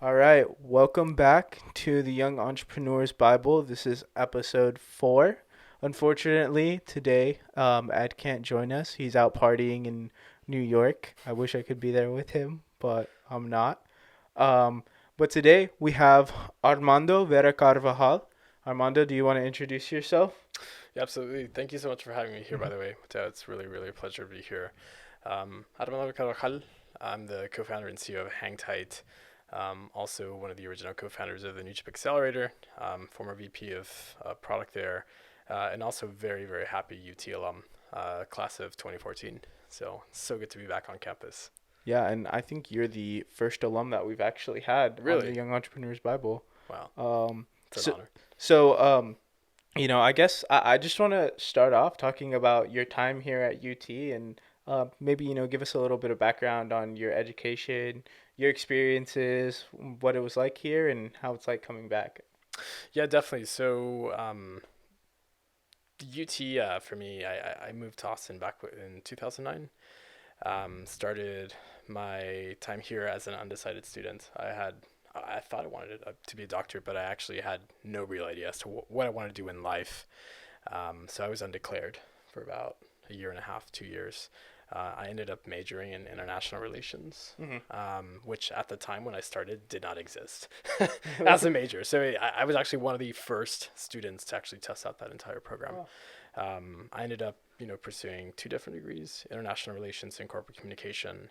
All right, welcome back to the Young Entrepreneurs Bible. This is episode 4. Unfortunately, today Ed can't join us. He's out partying in New York. I wish I could be there with him, but I'm not. Um, but today we have Armando Vera Carvajal. Armando, do you want to introduce yourself? Yeah, absolutely. Thank you so much for having me here, by the way. Mateo, it's really, really a pleasure to be here. Armando Carvajal, I'm the co-founder and CEO of Hang Tight, also one of the original co-founders of the New Chip Accelerator, former VP of product there, and also very, very happy UT alum, class of 2014. So good to be back on campus. Yeah, and I think you're the first alum that we've actually had on the Really? Young Entrepreneurs Bible. Wow, Um, it's an so, honor. so I guess I just want to start off talking about your time here at UT and maybe, give us a little bit of background on your education, your experiences, what it was like here, and how it's like coming back. Yeah, definitely. UT for me, I moved to Austin back in 2009. Started my time here as an undecided student. I thought I wanted to be a doctor, but I actually had no real idea as to what I wanted to do in life. So I was undeclared for about a year and a half, 2 years. I ended up majoring in international relations, Hmm. which at the time when I started did not exist as a major. So I was actually one of the first students to actually test out that entire program. Oh. I ended up, pursuing two different degrees: international relations and corporate communication,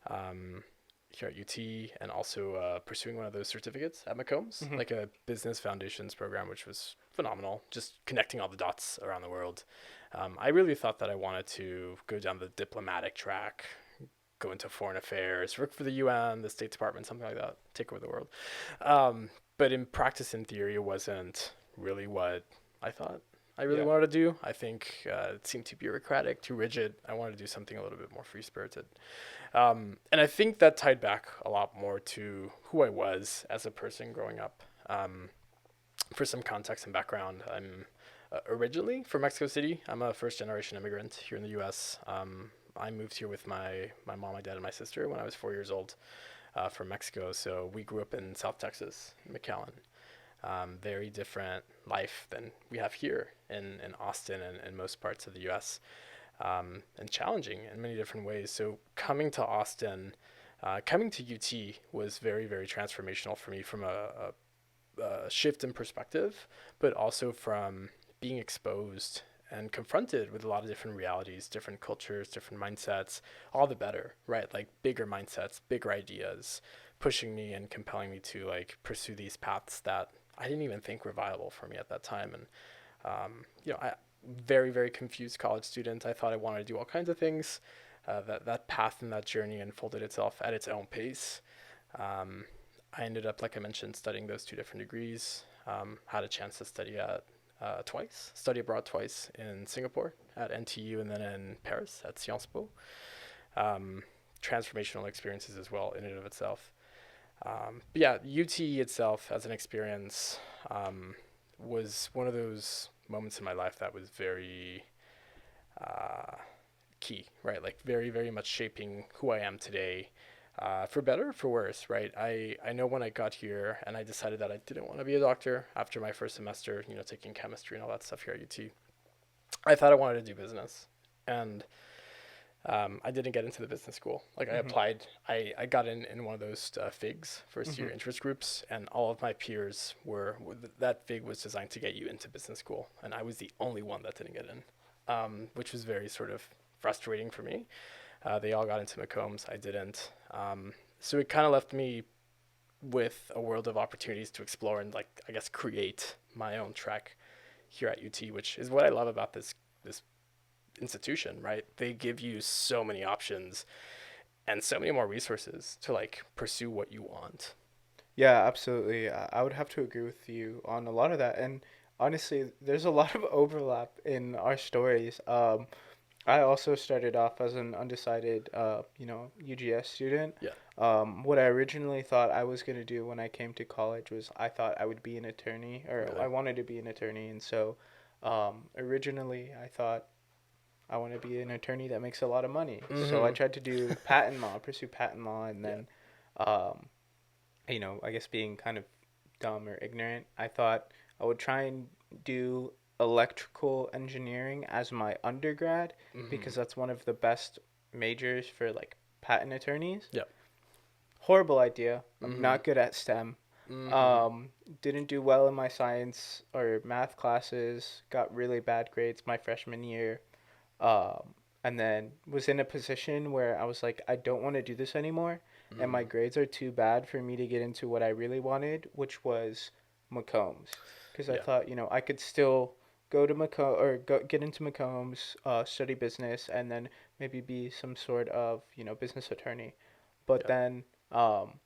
um, here at UT, and also pursuing one of those certificates at McCombs, Hmm. like a business foundations program, which was phenomenal. Just connecting all the dots around the world. I really thought that I wanted to go down the diplomatic track, go into foreign affairs, work for the UN, the State Department, something like that, take over the world. But in practice, in theory, it wasn't really what I thought I really Yeah. wanted to do. I think it seemed too bureaucratic, too rigid. I wanted to do something a little bit more free spirited. And I think that tied back a lot more to who I was as a person growing up. For some context and background, I'm originally from Mexico City. I'm a first generation immigrant here in the US. I moved here with my mom, my dad, and my sister when I was 4 years old from Mexico. So we grew up in South Texas, McAllen. Very different life than we have here in Austin and most parts of the US, and challenging in many different ways. So coming to UT was very, very transformational for me from a shift in perspective, but also from being exposed and confronted with a lot of different realities, different cultures, different mindsets, all the better, right? Like bigger mindsets, bigger ideas, pushing me and compelling me to like pursue these paths that I didn't even think were viable for me at that time. And I very, very confused college student. I thought I wanted to do all kinds of things. That path and that journey unfolded itself at its own pace. Um, I ended up, like I mentioned, studying those two different degrees. Had a chance to study abroad twice in Singapore at NTU and then in Paris at Sciences Po. Um, Transformational experiences as well in and of itself. But yeah, UT itself as an experience was one of those moments in my life that was very uh, key, right? Like very, very much shaping who I am today, for better, for worse, right? I know when I got here and I decided that I didn't want to be a doctor after my first semester, taking chemistry and all that stuff here at UT. I thought I wanted to do business. And I didn't get into the business school. Like I Hmm. applied, I got in one of those FIGs, first year Hmm. interest groups, and all of my peers that FIG was designed to get you into business school, and I was the only one that didn't get in, which was very sort of frustrating for me. They all got into McCombs, I didn't. So it kind of left me with a world of opportunities to explore and like I guess create my own track here at UT, which is what I love about this institution, right? They give you so many options and so many more resources to like pursue what you want. Yeah, absolutely. I would have to agree with you on a lot of that. And honestly, there's a lot of overlap in our stories. I also started off as an undecided, UGS student. Yeah. What I originally thought I was going to do when I came to college was I thought I would be an attorney, or I Really. wanted to be an attorney. And so originally I thought I want to be an attorney that makes a lot of money. So I Mm-hmm. tried to do patent law, pursue patent law, and Yeah. then um, I guess being kind of dumb or ignorant, I thought I would try and do electrical engineering as my undergrad Mm-hmm. because that's one of the best majors for like patent attorneys. Yeah. Horrible idea. I'm Mm-hmm. not good at STEM. Mm-hmm. Um, didn't do well in my science or math classes. Got really bad grades my freshman year. And then was in a position where I was like, I don't want to do this anymore, and my Mm-hmm. grades are too bad for me to get into what I really wanted, which was McCombs, because I Yeah. thought I could still go to Macomb or get into McCombs, study business, and then maybe be some sort of business attorney. But Yeah. then um,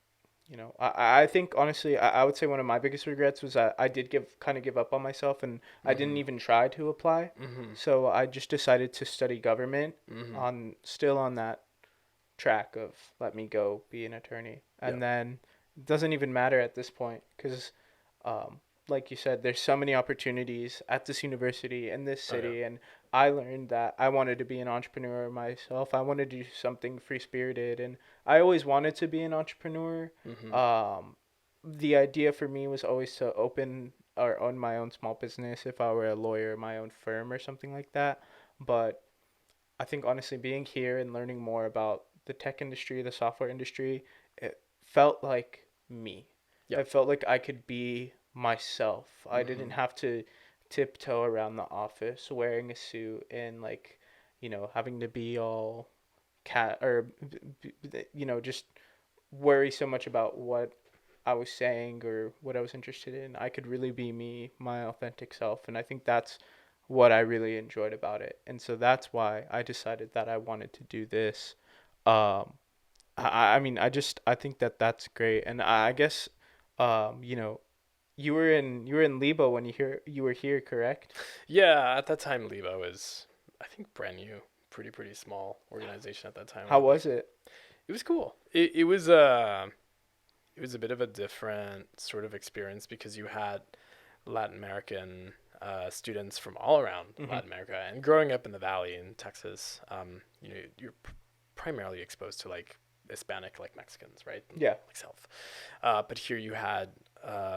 I think honestly, I would say one of my biggest regrets was that I did give up on myself and I didn't Mm-hmm. even try to apply. Mm-hmm. So I just decided to study government Mm-hmm. on still on that track of let me go be an attorney. Yeah. And then it doesn't even matter at this point because um, like you said, there's so many opportunities at this university in this Oh yeah. city, and I learned that I wanted to be an entrepreneur myself. I wanted to do something free spirited, and I always wanted to be an entrepreneur. Mm-hmm. Um, the idea for me was always to open or own my own small business if I were a lawyer, my own firm or something like that. But I think honestly, being here and learning more about the tech industry, the software industry, it felt like me. Yeah. It felt like I could be myself. I didn't Mm-hmm. have to tiptoe around the office wearing a suit and having to be all cat or just worry so much about what I was saying or what I was interested in. I could really be me, my authentic self, and I think that's what I really enjoyed about it. And so that's why I decided that I wanted to do this. Um, I mean, I think that that's great, and I guess, you know, you were in Lebo when you were here, correct? Yeah. At that time, Leva was, I think, brand new, pretty small organization at that time. How With like, was it? it was cool. It was a bit of a different sort of experience because you had Latin American students from all around Hmm. Latin America, and growing up in the Valley in Texas, you're primarily exposed to like Hispanic, like Mexicans, right? And, Yeah, like South. But here you had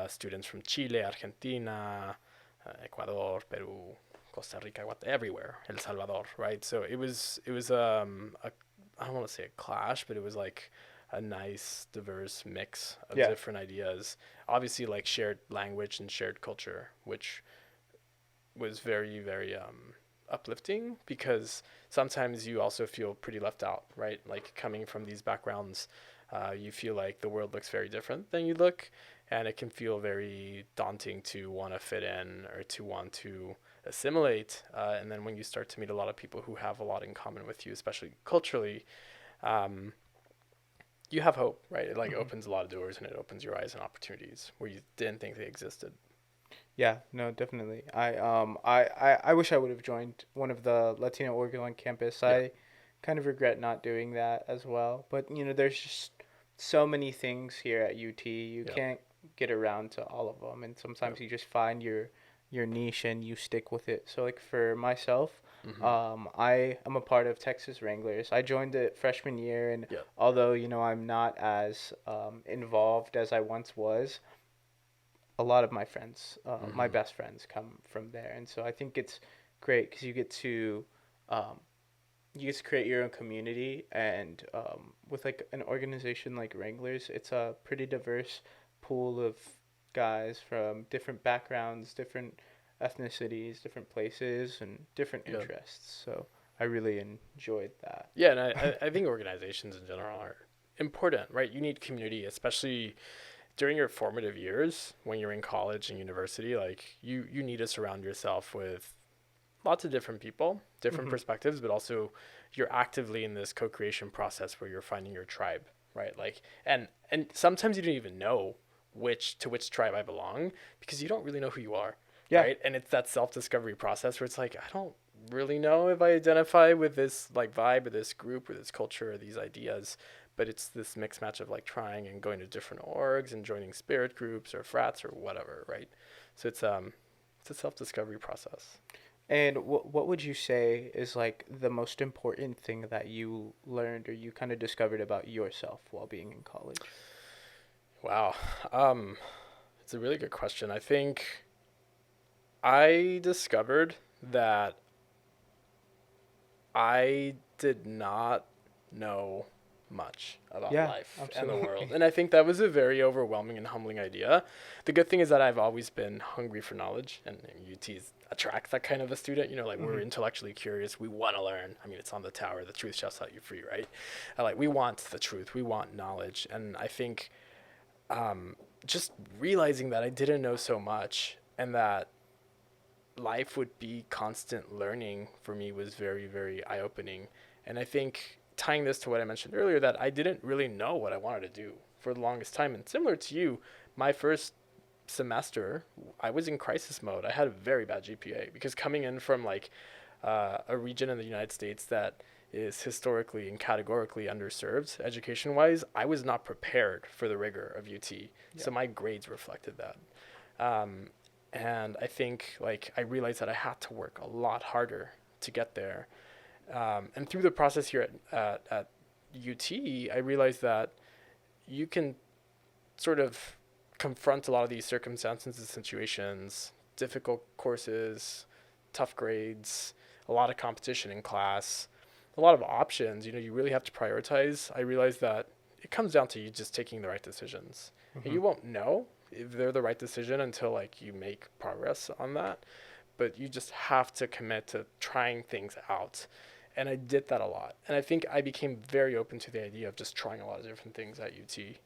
students from Chile, Argentina, Ecuador, Peru, Costa Rica, everywhere, El Salvador, right? So it was a, I don't want to say a clash, but it was like a nice diverse mix of yeah. different ideas. Obviously, like shared language and shared culture, which was very uplifting because sometimes you also feel pretty left out, right? Like coming from these backgrounds, you feel like the world looks very different than you look, and it can feel very daunting to want to fit in or to want to assimilate. And then when you start to meet a lot of people who have a lot in common with you, especially culturally, um, you have hope, right? It like Hmm. opens a lot of doors and it opens your eyes and opportunities where you didn't think they existed. Yeah, no, definitely. I wish I would have joined one of the Latino orgs on campus. Yeah, I kind of regret not doing that as well. But there's just so many things here at UT. You yeah, can't get around to all of them, and yeah. sometimes you just find your niche and you stick with it. So like for myself, Mm-hmm. I am a part of Texas Wranglers. I joined it freshman year, and Yeah. although I'm not as involved as I once was, a lot of my friends, my Mm-hmm. best friends, come from there, and so I think it's great because um, you get to create your own community, and with like an organization like Wranglers, it's a pretty diverse pool of guys from different backgrounds, different ethnicities, different places, and different Yeah. interests. So I really enjoyed that. Yeah, and I think organizations in general are important, right? You need community, especially during your formative years when you're in college and university. Like you need to surround yourself with lots of different people, different Hmm. perspectives, but also you're actively in this co-creation process where you're finding your tribe, right? Like and sometimes you don't even know which tribe I belong because you don't really know who you are, Yeah. right? And it's that self-discovery process where it's like I don't really know if I identify with this like vibe or this group or this culture or these ideas, but it's this mixed match of like trying and going to different orgs and joining spirit groups or frats or whatever, right? So it's a self-discovery process. And what would you say is like the most important thing that you learned or you kind of discovered about yourself while being in college? Wow. Um, it's a really good question. I think I discovered that I did not know much about Yeah, life and the world. absolutely. And I think that was a very overwhelming and humbling idea. The good thing is that I've always been hungry for knowledge, and UT's attract that kind of a student. You know, like we're Hmm. intellectually curious. We want to learn. I mean, it's on the tower. The truth shall set you free, right? Like we want the truth. We want knowledge. And I think just realizing that I didn't know so much and that life would be constant learning for me was very, very eye opening. And I think tying this to what I mentioned earlier, that I didn't really know what I wanted to do for the longest time. And similar to you, my first semester, I was in crisis mode. I had a very bad GPA because coming in from like a region in the United States that is historically and categorically underserved education wise, I was not prepared for the rigor of UT. Yeah. So my grades reflected that. Um, and I think like I realized that I had to work a lot harder to get there. And through the process here at UT, I realized that you can sort of confront a lot of these circumstances and situations, difficult courses, tough grades, a lot of competition in class, a lot of options. You know, you really have to prioritize. I realized that it comes down to you just taking the right decisions. And Hmm. you won't know if they're the right decision until like you make progress on that, but you just have to commit to trying things out. And I did that a lot. And I think I became very open to the idea of just trying a lot of different things at UT.